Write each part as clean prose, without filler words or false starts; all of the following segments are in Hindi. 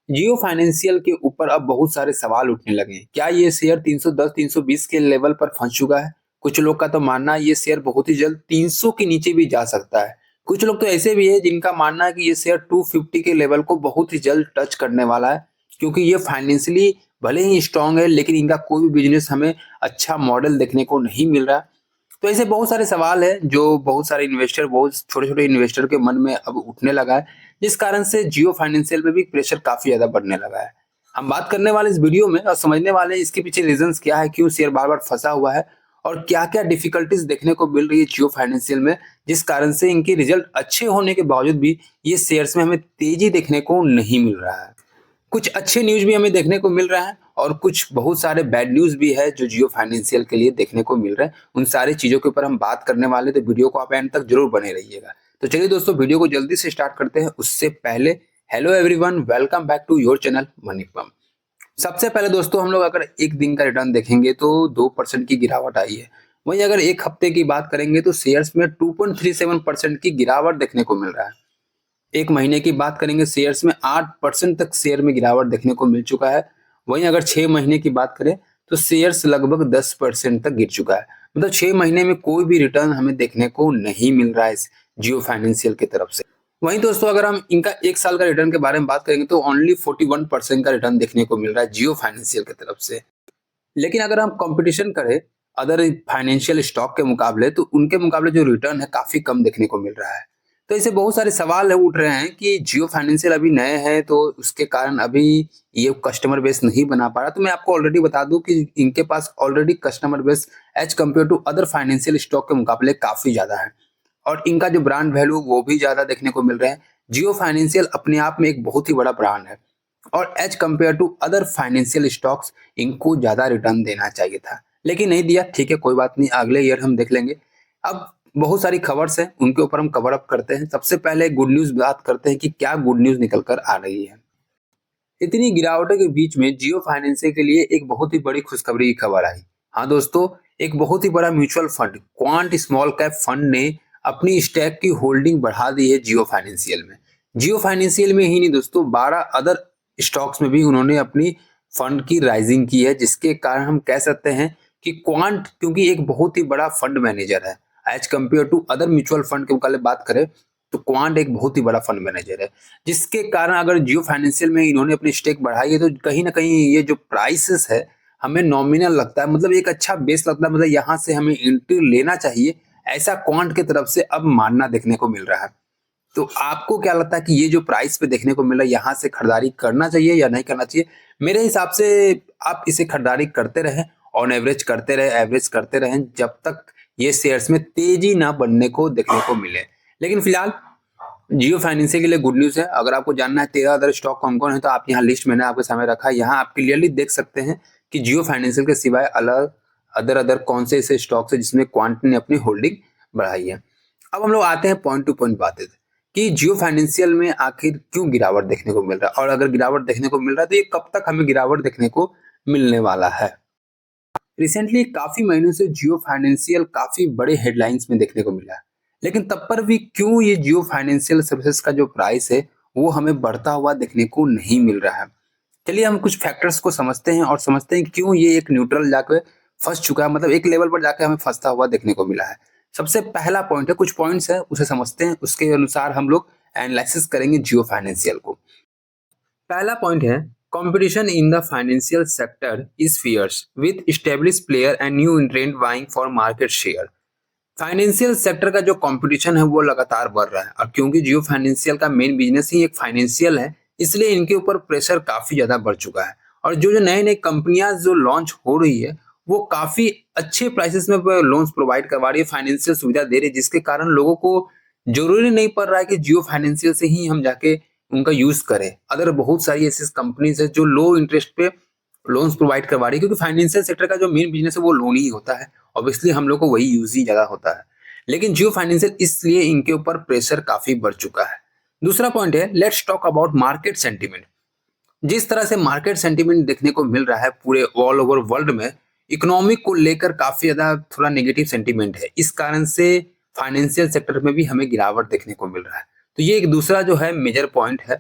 जियो फाइनेंशियल के ऊपर अब बहुत सारे सवाल उठने लगे हैं। क्या ये शेयर 310 320 के लेवल पर फंस चुका है? कुछ लोग का तो मानना है ये शेयर बहुत ही जल्द 300 के नीचे भी जा सकता है। कुछ लोग तो ऐसे भी है जिनका मानना है कि ये शेयर 250 के लेवल को बहुत ही जल्द टच करने वाला है, क्योंकि ये फाइनेंशियली भले ही स्ट्रांग है लेकिन इनका कोई भी बिजनेस हमें अच्छा मॉडल देखने को नहीं मिल रहा। तो ऐसे बहुत सारे सवाल हैं जो बहुत सारे इन्वेस्टर, बहुत छोटे-छोटे इन्वेस्टर के मन में अब उठने लगा है, जिस कारण से जियो फाइनेंशियल पे भी प्रेशर काफ़ी ज़्यादा बढ़ने लगा है। हम बात करने वाले इस वीडियो में और समझने वाले हैं इसके पीछे रीज़न्स क्या है, क्यों शेयर बार-बार फँसा हुआ है और क्या-क्या डिफ़िकल्टीज़ देखने को मिल रही है जियो फाइनेंशियल में, जिस कारण से इनके रिज़ल्ट अच्छे होने के बावजूद भी ये शेयर्स में हमें तेज़ी देखने को नहीं मिल रहा है। कुछ अच्छे न्यूज़ भी हमें देखने को मिल रहा है और कुछ बहुत सारे बैड न्यूज़ भी है जो जियो फाइनेंशियल के लिए देखने को मिल रहा है। उन सारी चीज़ों के ऊपर हम बात करने वाले हैं, तो वीडियो को आप एंड तक ज़रूर बने रहिएगा। तो चलिए दोस्तों, वीडियो को जल्दी से स्टार्ट करते हैं। उससे पहले hello everyone, welcome back to your channel Money Pump. सबसे पहले दोस्तों, हम लोग अगर एक दिन का रिटर्न देखेंगे तो 2% की गिरावट आई है। वहीं अगर एक हफ्ते की बात करेंगे तो शेयर्स में 2.37% की गिरावट देखने को मिल रहा है। एक महीने की बात करेंगे शेयर्स में 8% तक शेयर में गिरावट देखने को मिल चुका है। वहीं अगर 6 महीने की बात करें तो शेयर्स लगभग 10% तक गिर चुका है। मतलब 6 महीने में कोई भी रिटर्न हमें देखने को नहीं मिल रहा है इस जियो फाइनेंशियल की तरफ से। वहीं दोस्तों, अगर हम इनका 1 साल का रिटर्न के बारे में बात करेंगे तो ओनली 41% का रिटर्न देखने को मिल रहा है जियो फाइनेंशियल की तरफ से। लेकिन अगर हम कंपटीशन करें अदर फाइनेंशियल स्टॉक के मुकाबले, तो उनके मुकाबले जो रिटर्न है काफ़ी कम देखने को मिल रहा है। तो ऐसे बहुत सारे सवाल है उठ रहे हैं कि जियो फाइनेंशियल अभी नए हैं तो उसके कारण अभी ये कस्टमर बेस नहीं बना पा रहा। तो मैं आपको ऑलरेडी बता दूं कि इनके पास already customer base as compare to other financial stock के मुकाबले काफ़ी ज़्यादा है और इनका जो ब्रांड वैल्यू वो भी ज़्यादा देखने को मिल रहे हैं। जियो फाइनेंशियल अपने आप में एक बहुत ही बड़ा ब्रांड है और as compare to other financial stocks इनको ज़्यादा रिटर्न देना चाहिए था, लेकिन नहीं दिया। ठीक है, कोई बात नहीं, अगले ईयर हम देख लेंगे। अब बहुत सारी खबर्स हैं, उनके ऊपर हम कवर अप करते हैं। सबसे पहले गुड न्यूज़ बात करते हैं कि क्या गुड न्यूज़ निकल कर आ रही है। इतनी गिरावटों के बीच में जियो फाइनेंशियल के लिए एक बहुत ही बड़ी खुशखबरी की खबर आई। हाँ दोस्तों, एक बहुत ही बड़ा mutual fund quant small cap fund ने अपनी स्टैक की होल्डिंग बढ़ा दी है जियो फाइनेंशियल में। जियो फाइनेंशियल में ही नहीं दोस्तों, 12 अदर स्टॉक्स में भी उन्होंने अपनी फंड की राइजिंग की है, जिसके कारण हम कह सकते हैं कि क्वांट क्योंकि एक बहुत ही बड़ा फंड मैनेजर है as compare to other mutual fund के मुकाबले बात करें तो क्वांट एक बहुत ही बड़ा फंड मैनेजर है, जिसके कारण अगर जियो फाइनेंशियल में इन्होंने अपनी स्टेक बढ़ाई है तो कहीं ना कहीं ये जो प्राइसेस है हमें नॉमिनल लगता है, मतलब एक अच्छा बेस लगता है, मतलब यहाँ से हमें एंट्री लेना चाहिए, ऐसा क्वांट की तरफ से अब मानना देखने को मिल रहा है। तो आपको क्या लगता है कि ये जो प्राइस पे देखने को मिल रहा है यहाँ से खरीदारी करना चाहिए या नहीं करना चाहिए? मेरे हिसाब से आप इसे खरीदारी करते रहें, ऑन एवरेज करते रहें, एवरेज करते रहें, जब तक ये शेयर्स में तेजी ना बनने को देखने को मिले। लेकिन फिलहाल जियो फाइनेंशियल के लिए गुड न्यूज़ है। अगर आपको जानना है 13 अदर स्टॉक कौन-कौन है तो आप यहाँ लिस्ट मैंने आपके सामने रखा है। यहाँ आप क्लियरली देख सकते हैं कि जियो फाइनेंशियल के सिवाय अलग अदर कौन से ऐसे स्टॉक्स हैं जिसमें क्वांट ने अपनी होल्डिंग बढ़ाई है। अब हम लोग आते हैं पॉइंट टू पॉइंट बातें कि जियो फाइनेंशियल में आखिर क्यों गिरावट देखने को मिल रहा है और अगर गिरावट देखने को मिल रहा है तो ये कब तक हमें गिरावट देखने को मिलने वाला है। रिसेंटली काफी महीनों से जियो फाइनेंशियल काफी बड़े हेडलाइंस में देखने को मिला है, लेकिन तब पर भी क्यों ये जियो फाइनेंशियल सर्विसेज का जो प्राइस है वो हमें बढ़ता हुआ देखने को नहीं मिल रहा है। चलिए हम कुछ फैक्टर्स को समझते हैं और समझते हैं क्यों ये एक न्यूट्रल जाके फंस चुका है, मतलब एक लेवल पर जाके हमें फंसता हुआ देखने को मिला है। सबसे पहला पॉइंट है, कुछ पॉइंट्स है उसे समझते हैं, उसके अनुसार हम लोग एनालिसिस करेंगे जियो फाइनेंशियल को। पहला पॉइंट है, competition in the financial sector is fierce with established player and new entrant vying for market share. Financial sector का जो कंपटीशन है वो लगातार बढ़ रहा है और क्योंकि जियो फाइनेंशियल का मेन बिजनेस ही एक फाइनेंशियल है, इसलिए इनके ऊपर प्रेशर काफी ज्यादा बढ़ चुका है और जो नए नए कंपनियां जो लॉन्च हो रही है वो काफी अच्छे प्राइसेस में लोन्स प्रोवाइड करवा रही है, फाइनेंशियल सुविधा दे रही है, जिसके कारण लोगों को जरूरी नहीं पड़ रहा है कि जियो फाइनेंशियल से ही हम जाके उनका यूज करें। अदर बहुत सारी ऐसी कंपनीज है जो लो इंटरेस्ट पे लोन्स प्रोवाइड करवा रही है, क्योंकि फाइनेंशियल सेक्टर का जो मेन बिजनेस है वो लोन ही होता है। ऑब्वियसली हम लोग को वही यूज ही ज्यादा होता है, लेकिन जियो फाइनेंशियल इसलिए इनके ऊपर प्रेशर काफी बढ़ चुका है। दूसरा पॉइंट है, let's talk about market sentiment. जिस तरह से मार्केट सेंटीमेंट देखने को मिल रहा है पूरे ऑल ओवर वर्ल्ड में, इकोनॉमिक को लेकर काफी ज्यादा थोड़ा नेगेटिव सेंटीमेंट है, इस कारण से फाइनेंशियल सेक्टर में भी हमें गिरावट देखने को मिल रहा है। तो ये एक दूसरा जो है मेजर पॉइंट है।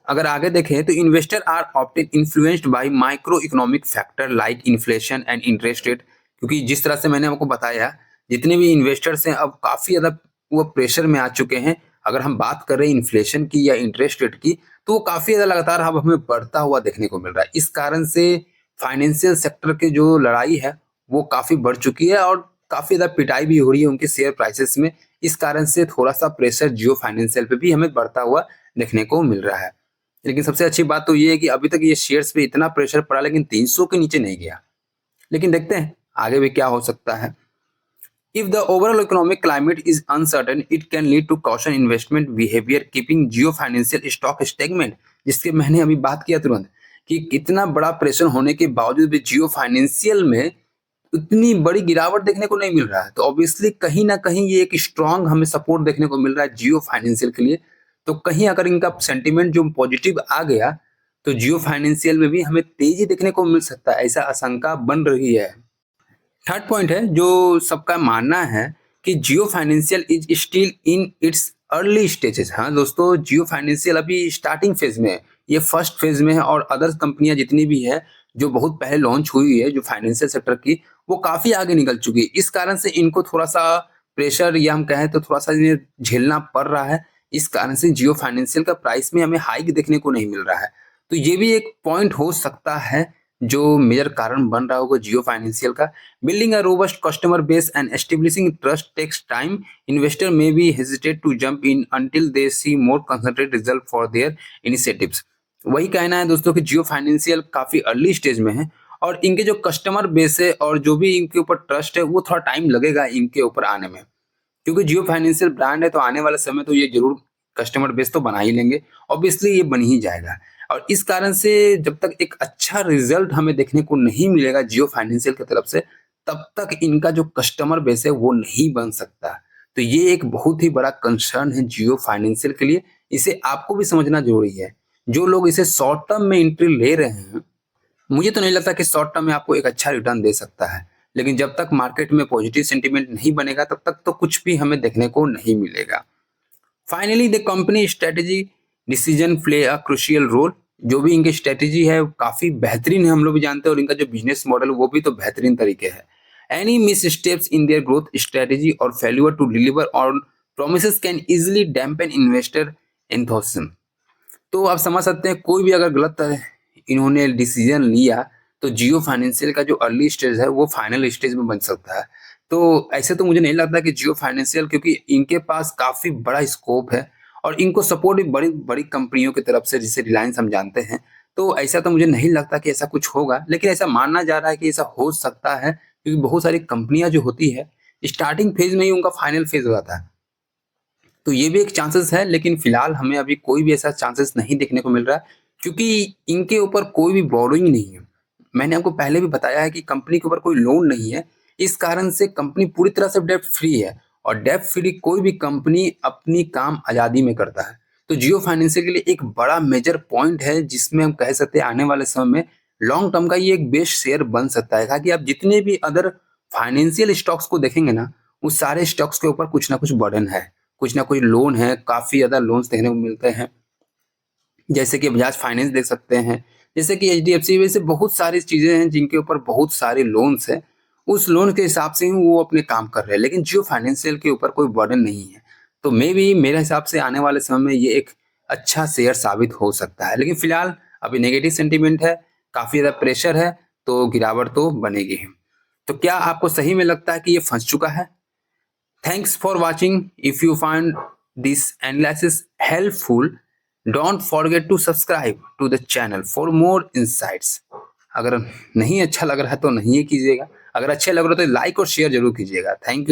अगर आगे देखें तो investor are often influenced by micro economic factor like inflation and interest rate, क्योंकि जिस तरह से मैंने आपको बताया जितने भी इन्वेस्टर्स हैं अब काफी ज्यादा वो प्रेशर में आ चुके हैं। अगर हम बात करें इन्फ्लेशन की या इंटरेस्ट रेट की तो वो काफी ज्यादा लगातार अब हमें बढ़ता हुआ देखने को मिल रहा है। इस कारण से फाइनेंशियल सेक्टर की जो लड़ाई है वो काफी बढ़ चुकी है और काफी ज्यादा पिटाई भी हो रही है उनके शेयर प्राइसेस में। इस कारण से थोड़ा सा प्रेशर जियो फाइनेंशियल पे भी हमें बढ़ता हुआ देखने को मिल रहा है। लेकिन सबसे अच्छी बात तो ये है कि अभी तक ये शेयर्स पे इतना प्रेशर पड़ा लेकिन 300 के नीचे नहीं गया। लेकिन देखते हैं आगे भी क्या हो सकता है। If the overall economic climate is uncertain, it can lead to caution investment behavior, keeping Jio Financial stock stagnant. जिसके मैंने अभी बात किया तुरंत कि कितना बड़ा प्रेशर होने के बावजूद भी जियो फाइनेंशियल में उतनी बड़ी गिरावट देखने को नहीं मिल रहा है। तो ऑब्वियसली कहीं ना कहीं ये एक स्ट्रांग हमें सपोर्ट देखने को मिल रहा है जियो फाइनेंशियल के लिए। तो कहीं अगर इनका सेंटिमेंट जो पॉजिटिव आ गया तो जियो फाइनेंशियल में भी हमें तेजी देखने को मिल सकता है, ऐसा आशंका बन रही है। थर्ड पॉइंट है जो सबका मानना है कि Jio financial is still in its early stages. हाँ दोस्तों, जियो फाइनेंशियल अभी स्टार्टिंग फेज में है, ये फर्स्ट फेज में है और अदर्स कंपनियां जितनी भी है जो बहुत पहले लॉन्च हुई है जो फाइनेंशियल सेक्टर की वो काफी आगे निकल चुकी है। इस कारण से इनको थोड़ा सा प्रेशर या हम कहें तो थोड़ा सा इन्हें झेलना पड़ रहा है। इस कारण से जियो फाइनेंशियल का प्राइस में हमें हाइक देखने को नहीं मिल रहा है। तो ये भी एक पॉइंट हो सकता है जो मेजर कारण बन रहा होगा जियो फाइनेंशियल का। Building a robust customer base and establishing trust takes time. Investor may be hesitate to jump in until they see more concrete result for their initiatives. वही कहना है दोस्तों कि जियो फाइनेंशियल काफी अर्ली स्टेज में है और इनके जो कस्टमर बेस है और जो भी इनके ऊपर ट्रस्ट है वो थोड़ा टाइम लगेगा इनके ऊपर आने में। क्योंकि जियो फाइनेंशियल ब्रांड है तो आने वाले समय तो ये जरूर कस्टमर बेस तो बना ही लेंगे, ऑब्वियसली ये बन ही जाएगा। और इस कारण से जब तक एक अच्छा रिजल्ट हमें देखने को नहीं मिलेगा जियो फाइनेंशियल की तरफ से तब तक इनका जो कस्टमर बेस है वो नहीं बन सकता। तो ये एक बहुत ही बड़ा कंसर्न है जियो फाइनेंशियल के लिए, इसे आपको भी समझना जरूरी है। जो लोग इसे शॉर्ट टर्म में एंट्री ले रहे हैं, मुझे तो नहीं लगता कि शॉर्ट टर्म में आपको एक अच्छा रिटर्न दे सकता है। लेकिन जब तक मार्केट में पॉजिटिव सेंटीमेंट नहीं बनेगा तब तक तो कुछ भी हमें देखने को नहीं मिलेगा। Finally the company strategy decision play a crucial role. जो भी इनकी स्ट्रेटेजी है काफी बेहतरीन है, हम लोग भी जानते हैं, और इनका जो बिजनेस मॉडल वो भी तो बेहतरीन तरीके है। Any missteps in their growth strategy और failure to deliver on promises can easily dampen investor enthusiasm. तो आप समझ सकते हैं कोई भी अगर गलत इन्होंने डिसीजन लिया तो जियो फाइनेंशियल का जो अर्ली स्टेज है वो फाइनल स्टेज में बन सकता है। तो ऐसे तो मुझे नहीं लगता कि जियो फाइनेंशियल, क्योंकि इनके पास काफी बड़ा स्कोप है और इनको सपोर्ट भी बड़ी बड़ी कंपनियों की तरफ से जिसे रिलायंस हम जानते हैं। तो ऐसा तो मुझे नहीं लगता कि ऐसा कुछ होगा, लेकिन ऐसा मानना जा रहा है कि ऐसा हो सकता है क्योंकि बहुत सारी कंपनियां जो होती है स्टार्टिंग फेज में ही उनका फाइनल फेज हो जाता है। तो ये भी एक चांसेस है, लेकिन फिलहाल हमें अभी कोई भी ऐसा चांसेस नहीं देखने को मिल रहा है क्योंकि इनके ऊपर कोई भी बोरोइंग नहीं है। मैंने आपको पहले भी बताया है कि कंपनी के ऊपर कोई लोन नहीं है। इस कारण से कंपनी पूरी तरह से डेब्ट फ्री है और डेब्ट फ्री कोई भी कंपनी अपनी काम आजादी में करता है। तो जियो फाइनेंशियल के लिए एक बड़ा मेजर पॉइंट है जिसमें हम कह सकते हैं आने वाले समय में लॉन्ग टर्म का ये एक बेस्ट शेयर बन सकता है। कि आप जितने भी अदर फाइनेंशियल स्टॉक्स को देखेंगे ना, उस सारे स्टॉक्स के ऊपर कुछ ना कुछ बर्डन है, कुछ ना कोई लोन है, काफी ज्यादा लोन्स देखने को मिलते हैं। जैसे कि बजाज फाइनेंस देख सकते हैं, जैसे कि एचडीएफसी, वैसे बहुत सारी चीजें हैं जिनके ऊपर बहुत सारे लोन्स हैं। उस लोन के हिसाब से ही वो अपने काम कर रहे हैं, लेकिन जियो फाइनेंशियल के ऊपर कोई बर्डन नहीं है। तो मे भी मेरे हिसाब से आने वाले समय में ये एक अच्छा शेयर साबित हो सकता है। लेकिन फिलहाल अभी नेगेटिव सेंटीमेंट है, काफी ज्यादा प्रेशर है, तो गिरावट तो बनेगी ही। तो क्या आपको सही में लगता है कि ये फंस चुका है? Thanks for watching. If you find this analysis helpful, don't forget to subscribe to the channel for more insights. अगर नहीं अच्छा लग रहा है तो नहीं कीजिएगा, अगर अच्छे लग रहा है तो लाइक और शेयर जरूर कीजिएगा। Thank you.